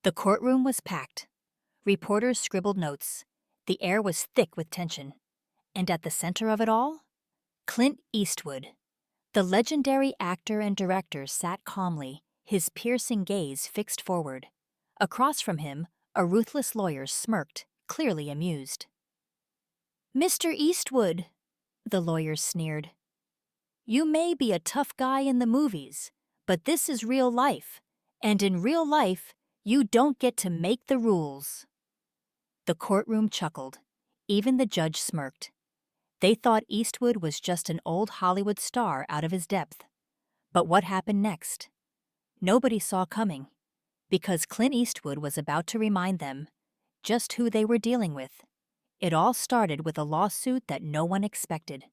The courtroom was packed. Reporters scribbled notes. The air was thick with tension. And at the center of it all, Clint Eastwood. The legendary actor and director sat calmly, his piercing gaze fixed forward. Across from him, a ruthless lawyer smirked, clearly amused. "Mr. Eastwood," the lawyer sneered, "you may be a tough guy in the movies, but this is real life, and in real life, you don't get to make the rules." The courtroom chuckled. Even the judge smirked. They thought Eastwood was just an old Hollywood star out of his depth. But what happened next? Nobody saw coming, because Clint Eastwood was about to remind them just who they were dealing with. It all started with a lawsuit that no one expected.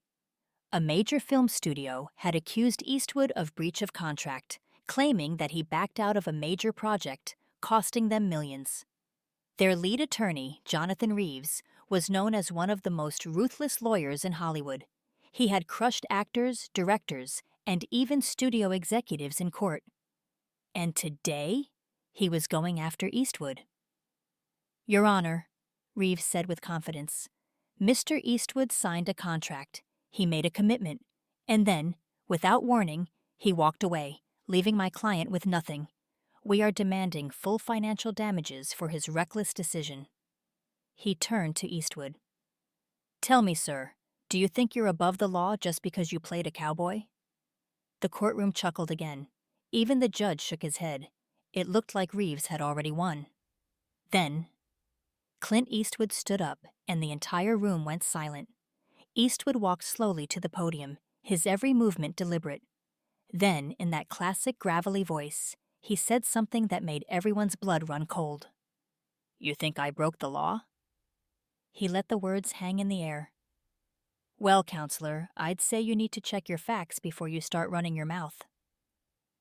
A major film studio had accused Eastwood of breach of contract, claiming that he backed out of a major project, costing them millions. Their lead attorney, Jonathan Reeves, was known as one of the most ruthless lawyers in Hollywood. He had crushed actors, directors, and even studio executives in court. And today, he was going after Eastwood. "Your Honor," Reeves said with confidence, "Mr. Eastwood signed a contract. He made a commitment. And then, without warning, he walked away, leaving my client with nothing. We are demanding full financial damages for his reckless decision." He turned to Eastwood. "Tell me, sir, do you think you're above the law just because you played a cowboy?" The courtroom chuckled again. Even the judge shook his head. It looked like Reeves had already won. Then, Clint Eastwood stood up, and the entire room went silent. Eastwood walked slowly to the podium, his every movement deliberate. Then, in that classic gravelly voice, he said something that made everyone's blood run cold. "You think I broke the law?" He let the words hang in the air. "Well, counselor, I'd say you need to check your facts before you start running your mouth."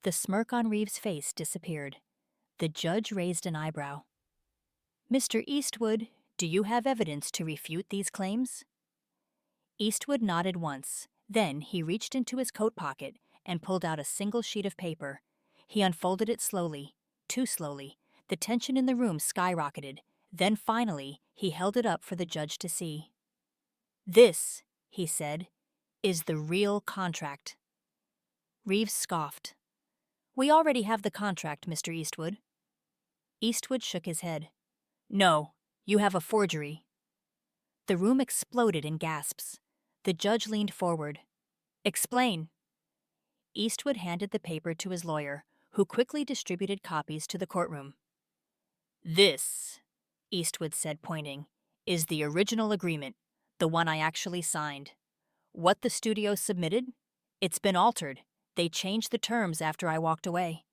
The smirk on Reeves' face disappeared. The judge raised an eyebrow. "Mr. Eastwood, do you have evidence to refute these claims?" Eastwood nodded once. Then he reached into his coat pocket and pulled out a single sheet of paper. He unfolded it slowly, too slowly. The tension in the room skyrocketed. Then finally, he held it up for the judge to see. "This," he said, "is the real contract." Reeves scoffed. "We already have the contract, Mr. Eastwood." Eastwood shook his head. "No, you have a forgery." The room exploded in gasps. The judge leaned forward. "Explain." Eastwood handed the paper to his lawyer, who quickly distributed copies to the courtroom. "This," Eastwood said, pointing, "is the original agreement, the one I actually signed. What the studio submitted? It's been altered. They changed the terms after I walked away.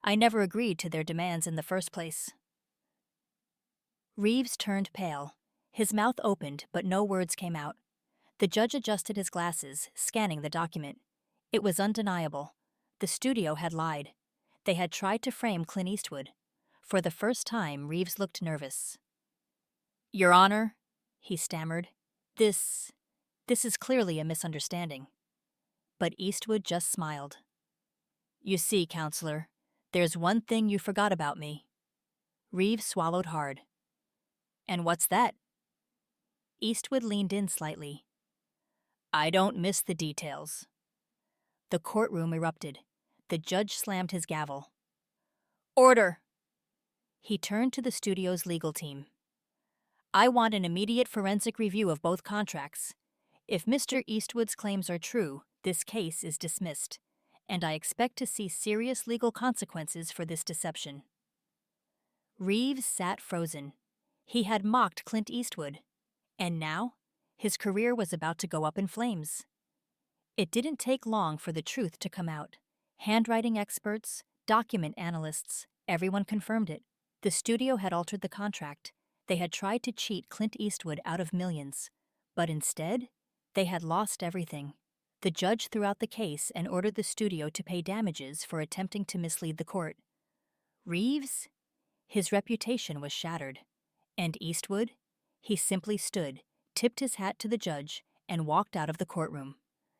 I never agreed to their demands in the first place." Reeves turned pale. His mouth opened, but no words came out. The judge adjusted his glasses, scanning the document. It was undeniable. The studio had lied. They had tried to frame Clint Eastwood. For the first time, Reeves looked nervous. "Your Honor," he stammered, This is clearly a misunderstanding." But Eastwood just smiled. "You see, counselor, there's one thing you forgot about me." Reeves swallowed hard. "And what's that?" Eastwood leaned in slightly. "I don't miss the details." The courtroom erupted. The judge slammed his gavel. "Order!" He turned to the studio's legal team. "I want an immediate forensic review of both contracts. If Mr. Eastwood's claims are true, this case is dismissed, and I expect to see serious legal consequences for this deception." Reeves sat frozen. He had mocked Clint Eastwood, and now his career was about to go up in flames. It didn't take long for the truth to come out. Handwriting experts, document analysts, everyone confirmed it. The studio had altered the contract. They had tried to cheat Clint Eastwood out of millions. But instead, they had lost everything. The judge threw out the case and ordered the studio to pay damages for attempting to mislead the court. Reeves? His reputation was shattered. And Eastwood? He simply stood, tipped his hat to the judge, and walked out of the courtroom.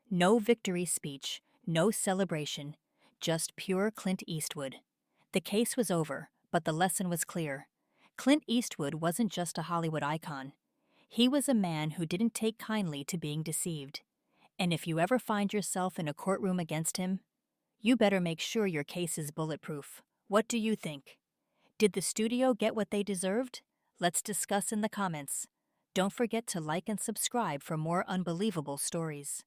No victory speech, no celebration, just pure Clint Eastwood. The case was over, But the lesson was clear. Clint Eastwood wasn't just a Hollywood icon. He was a man who didn't take kindly to being deceived. And if you ever find yourself in a courtroom against him, you better make sure your case is bulletproof. What do you think? Did the studio get what they deserved? Let's discuss in the comments. Don't forget to like and subscribe for more unbelievable stories.